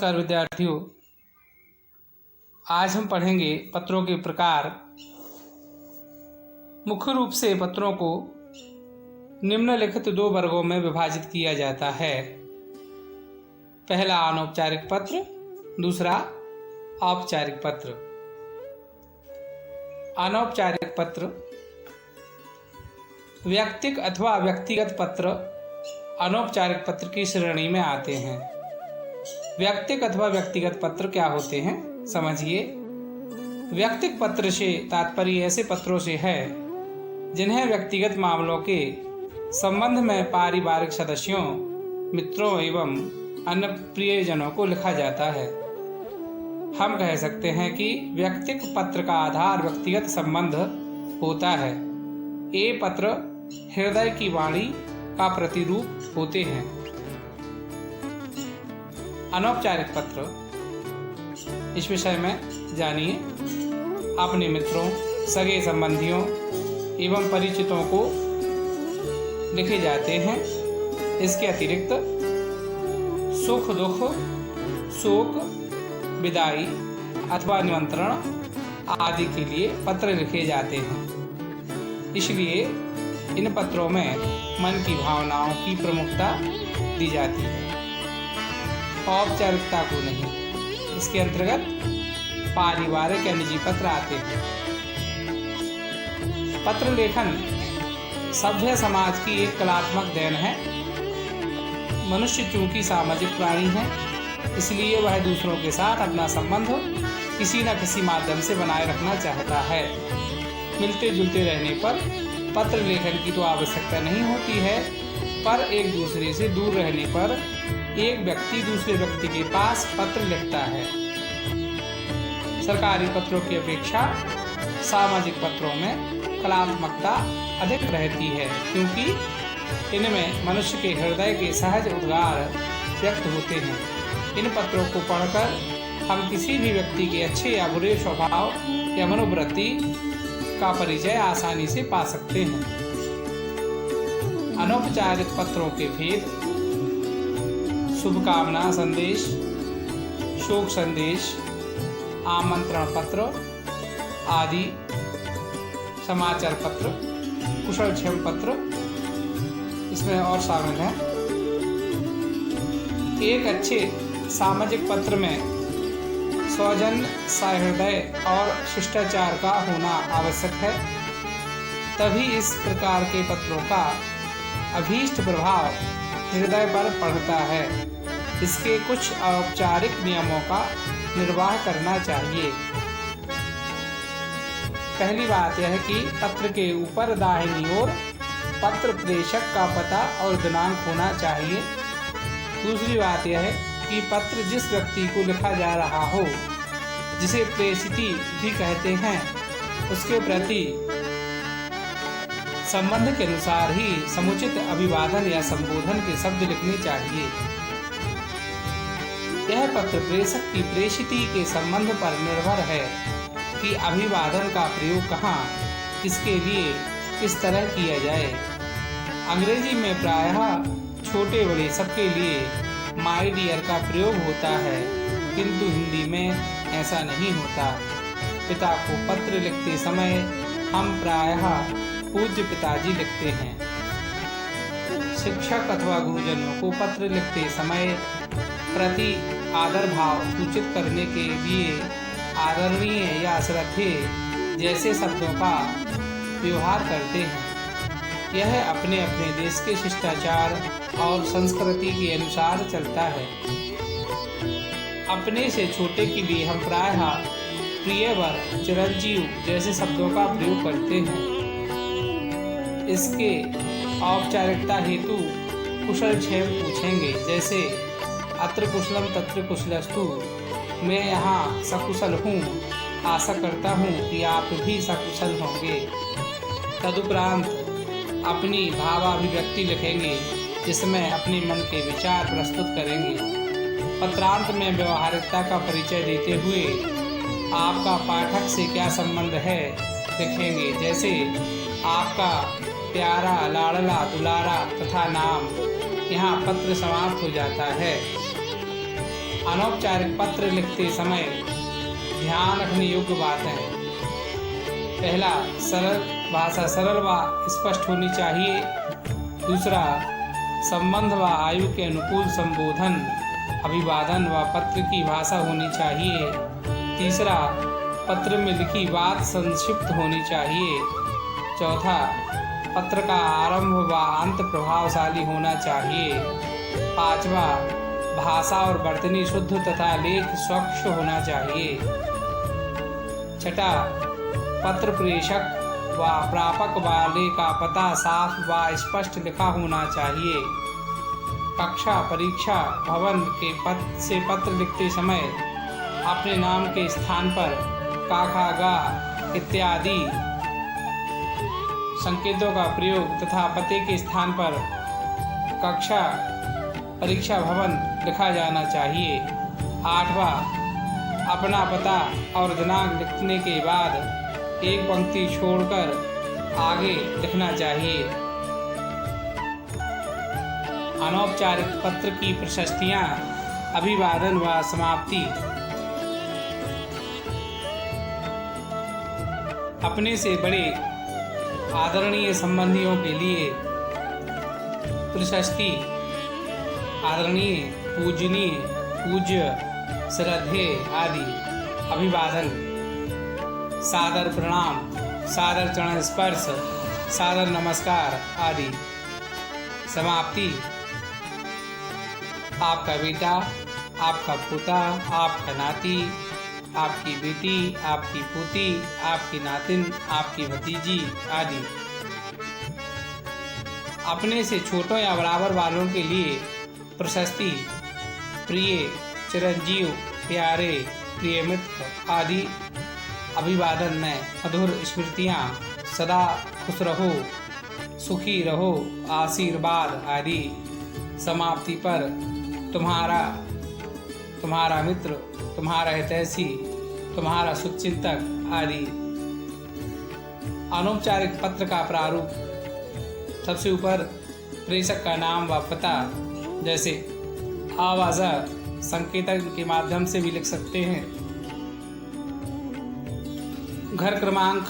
नमस्कार विद्यार्थियों, आज हम पढ़ेंगे पत्रों के प्रकार। मुख्य रूप से पत्रों को निम्नलिखित दो वर्गों में विभाजित किया जाता है। पहला अनौपचारिक पत्र, दूसरा औपचारिक पत्र। अनौपचारिक पत्र वैयक्तिक अथवा व्यक्तिगत पत्र अनौपचारिक पत्र की श्रेणी में आते हैं। वैयक्तिक अथवा व्यक्तिगत पत्र क्या होते हैं, समझिए। वैयक्तिक पत्र से तात्पर्य ऐसे पत्रों से है जिन्हें व्यक्तिगत मामलों के संबंध में पारिवारिक सदस्यों, मित्रों एवं अन्य प्रियजनों को लिखा जाता है। हम कह सकते हैं कि वैयक्तिक पत्र का आधार व्यक्तिगत संबंध होता है। ये पत्र हृदय की वाणी का प्रतिरूप होते हैं। अनौपचारिक पत्र, इस विषय में जानिए। अपने मित्रों, सगे संबंधियों एवं परिचितों को लिखे जाते हैं। इसके अतिरिक्त सुख दुख, शोक, विदाई अथवा निमंत्रण आदि के लिए पत्र लिखे जाते हैं। इसलिए इन पत्रों में मन की भावनाओं की प्रमुखता दी जाती है, औपचारिकता को नहीं। इसके अंतर्गत पारिवारिक या निजी पत्र आते हैं। पत्र लेखन सभ्य समाज की एक कलात्मक देन है। मनुष्य चूंकि सामाजिक प्राणी है, इसलिए वह दूसरों के साथ अपना संबंध किसी न किसी माध्यम से बनाए रखना चाहता है। मिलते जुलते रहने पर पत्र लेखन की तो आवश्यकता नहीं होती है, पर एक दूसरे से दूर रहने पर एक व्यक्ति दूसरे व्यक्ति के पास पत्र लिखता है। सरकारी पत्रों की अपेक्षा सामाजिक पत्रों में कलात्मकता अधिक रहती है, क्योंकि इनमें मनुष्य के हृदय के सहज उद्गार व्यक्त होते हैं। इन पत्रों को पढ़कर हम किसी भी व्यक्ति के अच्छे या बुरे स्वभाव या मनोवृत्ति का परिचय आसानी से पा सकते हैं। अनौपचारिक पत्रों के भेद: शुभकामना संदेश, शोक संदेश, आमंत्रण पत्र आदि, समाचार पत्र, कुशल क्षेम पत्र इसमें और शामिल है। एक अच्छे सामाजिक पत्र में सौजन्य, सहृदय और शिष्टाचार का होना आवश्यक है। तभी इस प्रकार के पत्रों का अभीष्ट प्रभाव हृदय पर पड़ता है। इसके कुछ औपचारिक नियमों का निर्वाह करना चाहिए। पहली बात यह है कि पत्र के ऊपर दाहिनी ओर पत्र प्रेषक का पता और दिनांक होना चाहिए। दूसरी बात यह है कि पत्र जिस व्यक्ति को लिखा जा रहा हो, जिसे प्रेषिती भी कहते हैं, उसके प्रति संबंध के अनुसार ही समुचित अभिवादन या संबोधन के शब्द लिखने चाहिए। यह पत्र प्रेषक की प्रेषिती के संबंध पर निर्भर है कि अभिवादन का प्रयोग कहाँ, किसके लिए, किस तरह किया जाए। अंग्रेजी में प्रायः छोटे बड़े सबके लिए माय डियर का प्रयोग होता है, किंतु हिंदी में ऐसा नहीं होता। पिता को पत्र लिखते समय हम प्रायः पूज्य पिताजी लिखते हैं। शिक्षक अथवा गुरुजनों को पत्र लिखते समय प्रति आदर भाव सूचित करने के लिए आदरणीय या श्रद्धेय जैसे शब्दों का व्यवहार करते हैं। यह अपने अपने देश के शिष्टाचार और संस्कृति के अनुसार चलता है। अपने से छोटे के लिए हम प्रायः प्रियवर, चिरंजीव जैसे शब्दों का प्रयोग करते हैं। इसके औपचारिकता हेतु कुशल क्षेम पूछेंगे, जैसे अत्र कुशलम तत्र कुशलस्तु, मैं यहाँ सकुशल हूँ, आशा करता हूँ कि आप भी सकुशल होंगे। तदुपरांत अपनी भावाभिव्यक्ति लिखेंगे, जिसमें अपने मन के विचार प्रस्तुत करेंगे। पत्रांत में व्यवहारिकता का परिचय देते हुए आपका पाठक से क्या संबंध है लिखेंगे, जैसे आपका प्यारा, लाडला, दुलारा तथा नाम। यहाँ पत्र समाप्त हो जाता है। अनौपचारिक पत्र लिखते समय ध्यान रखने योग्य बात है। पहला, भाषा सरल व स्पष्ट होनी चाहिए। दूसरा, संबंध व आयु के अनुकूल संबोधन, अभिवादन व पत्र की भाषा होनी चाहिए। तीसरा, पत्र में लिखी बात संक्षिप्त होनी चाहिए। चौथा, पत्र का आरंभ व अंत प्रभावशाली होना चाहिए। पांचवा, भाषा और वर्तनी शुद्ध तथा लेख स्वच्छ होना चाहिए। छठा, पत्र प्रेषक व प्रापक वाले का पता साफ व स्पष्ट लिखा होना चाहिए। कक्षा, परीक्षा, भवन के पद से पत्र लिखते समय अपने नाम के स्थान पर का, खा, गा इत्यादि संकेतों का प्रयोग तथा पते के स्थान पर कक्षा, परीक्षा भवन लिखा जाना चाहिए। आठवां, अपना पता और दिनांक लिखने के बाद एक पंक्ति छोड़कर आगे लिखना चाहिए। अनौपचारिक पत्र की प्रशस्तियां, अभिवादन व समाप्ति। अपने से बड़े आदरणीय संबंधियों के लिए प्रशस्ति, आदरणीय, पूजनीय, पूज्य, श्रद्धेय आदि। अभिवादन, सादर प्रणाम, सादर चरण स्पर्श, सादर नमस्कार आदि। समाप्ति, आपका बेटा, आपका पोता, आपका नाती, आपकी बेटी, आपकी पोती, आपकी नातिन, आपकी भतीजी आदि। अपने से छोटों या बराबर वालों के लिए प्रशस्ति, प्रिय, चिरंजीव, प्यारे, प्रिय मित्र आदि। अभिवादन में मधुर स्मृतियाँ, सदा खुश रहो, सुखी रहो, आशीर्वाद आदि। समाप्ति पर तुम्हारा, तुम्हारा मित्र, तुम्हारा हितैषी, तुम्हारा शुभचिंतक आदि। अनौपचारिक पत्र का प्रारूप, सबसे ऊपर प्रेषक का नाम व पता, जैसे आवाज़ संकेतक के माध्यम से भी लिख सकते हैं। घर क्रमांक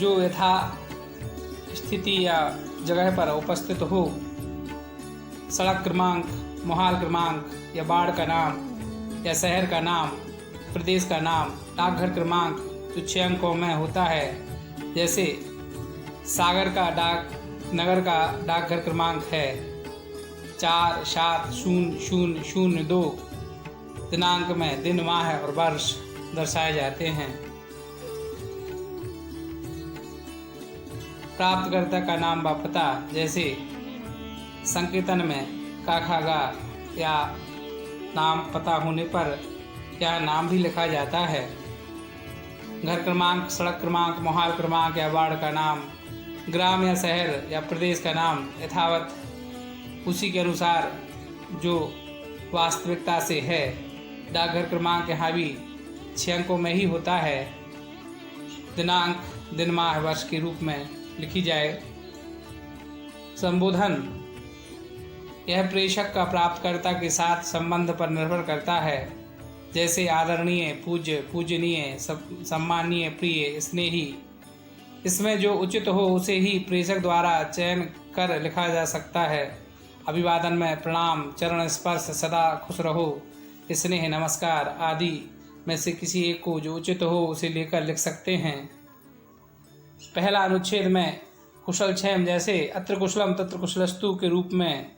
जो यथा स्थिति या जगह पर उपस्थित हो, सड़क क्रमांक, मोहाल क्रमांक या वार्ड का नाम या शहर का नाम, प्रदेश का नाम। डाकघर क्रमांक जो 6 अंकों में होता है, जैसे सागर का नगर का डाकघर क्रमांक है 470002। दिनांक में दिन, माह और वर्ष दर्शाए जाते हैं। प्राप्तकर्ता का नाम व पता, जैसे संकेतन में का, खा, गा या नाम पता होने पर क्या नाम भी लिखा जाता है। घर क्रमांक, सड़क क्रमांक, मोहाल क्रमांक या वार्ड का नाम, ग्राम या शहर या प्रदेश का नाम यथावत उसी के अनुसार जो वास्तविकता से है। डाकघर क्रमांक यहाँ भी 6 अंकों में ही होता है। दिनांक, दिन, माह, वर्ष के रूप में लिखी जाए। संबोधन, यह प्रेषक का प्राप्तकर्ता के साथ संबंध पर निर्भर करता है, जैसे आदरणीय, पूज्य, पूजनीय, सम्मानीय, प्रिय, स्नेही। इसमें जो उचित हो उसे ही प्रेषक द्वारा चयन कर लिखा जा सकता है। अभिवादन में प्रणाम, चरण स्पर्श, सदा खुश रहो, स्नेह, नमस्कार आदि में से किसी एक को जो उचित हो उसे लेकर लिख सकते हैं। पहला अनुच्छेद में कुशल क्षेम, जैसे अत्र कुशलम तत्र कुशलस्तु के रूप में।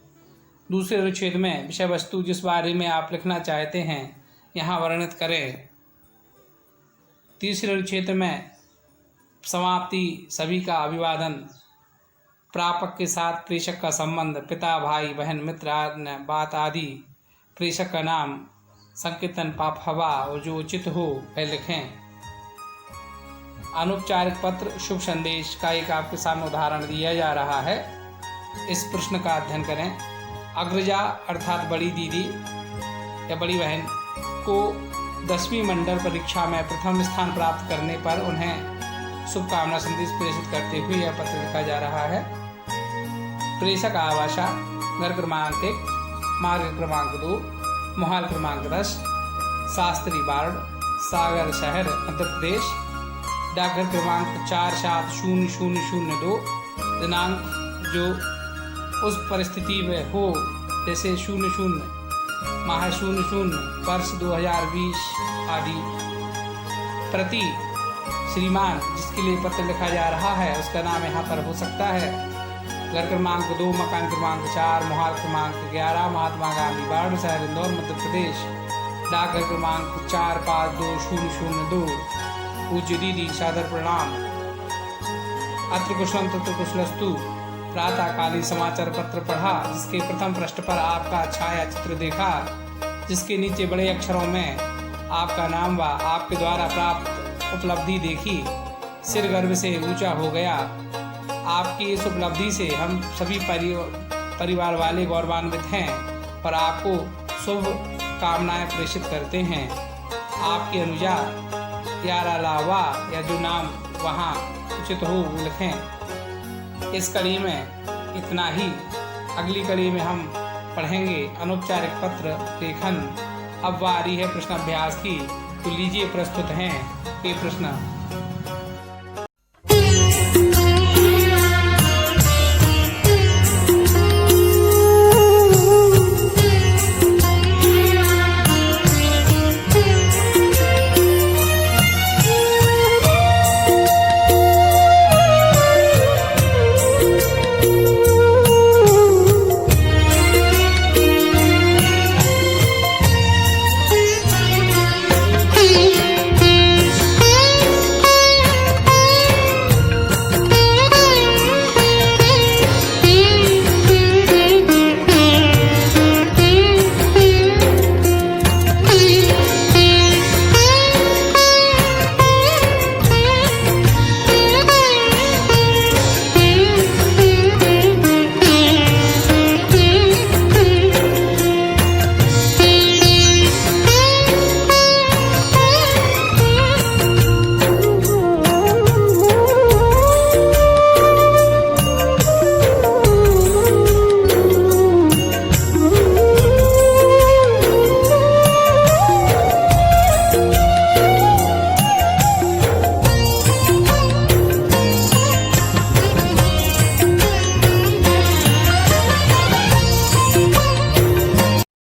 दूसरे अनुच्छेद में विषय वस्तु जिस बारे में आप लिखना चाहते हैं यहाँ वर्णित करें। तीसरे अनुच्छेद में समाप्ति, सभी का अभिवादन, प्रापक के साथ प्रेषक का संबंध, पिता, भाई, बहन, मित्र, बात आदि। प्रेषक का नाम, संकेतन, पाप, हवा और जो उचित हो वह लिखें। अनौपचारिक पत्र, शुभ संदेश का एक आपके सामने उदाहरण दिया जा रहा है। इस प्रश्न का अध्ययन करें। अग्रजा अर्थात बड़ी दीदी या बड़ी बहन को 10वीं मंडल परीक्षा में प्रथम स्थान प्राप्त करने पर उन्हें शुभकामना संदेश प्रेषित करते हुए यह पत्र लिखा जा रहा है। प्रेषक आवासा, घर क्रमांक 1, मार्ग क्रमांक 2, मोहाल क्रमांक 10, शास्त्री वार्ड, सागर शहर, मध्य प्रदेश। डाकघर क्रमांक 470002। दिनांक जो उस परिस्थिति में हो, जैसे 00 माह 00 वर्ष 2020 आदि। प्रति श्रीमान जिसके लिए पत्र लिखा जा रहा है उसका नाम यहाँ पर हो सकता है। घर क्रमांक 2, मकान क्रमांक 4, मोहाल क्रमांक 11, महात्मा गांधी वार्ड, शहर इंदौर, मध्य प्रदेश। डाकघर क्रमांक 452002। पूज्य दीदी सादर प्रणाम। अत्र कुशलम तत्र कुशलस्तु। प्रातःकालीन समाचार पत्र पढ़ा, जिसके प्रथम पृष्ठ पर आपका छाया चित्र देखा, जिसके नीचे बड़े अक्षरों में आपका नाम व आपके द्वारा प्राप्त उपलब्धि देखी। सिर गर्व से ऊंचा हो गया। आपकी इस उपलब्धि से हम सभी परिवार वाले गौरवान्वित हैं और आपको शुभ कामनाएं प्रेषित करते हैं। आपकी अनुजा यारा लावा या जो नाम वहाँ उचित हो वो लिखें। इस कड़ी में इतना ही। अगली कड़ी में हम पढ़ेंगे अनौपचारिक पत्र लेखन। अब बारी है प्रश्न अभ्यास की, तो लीजिए प्रस्तुत हैं ये प्रश्न।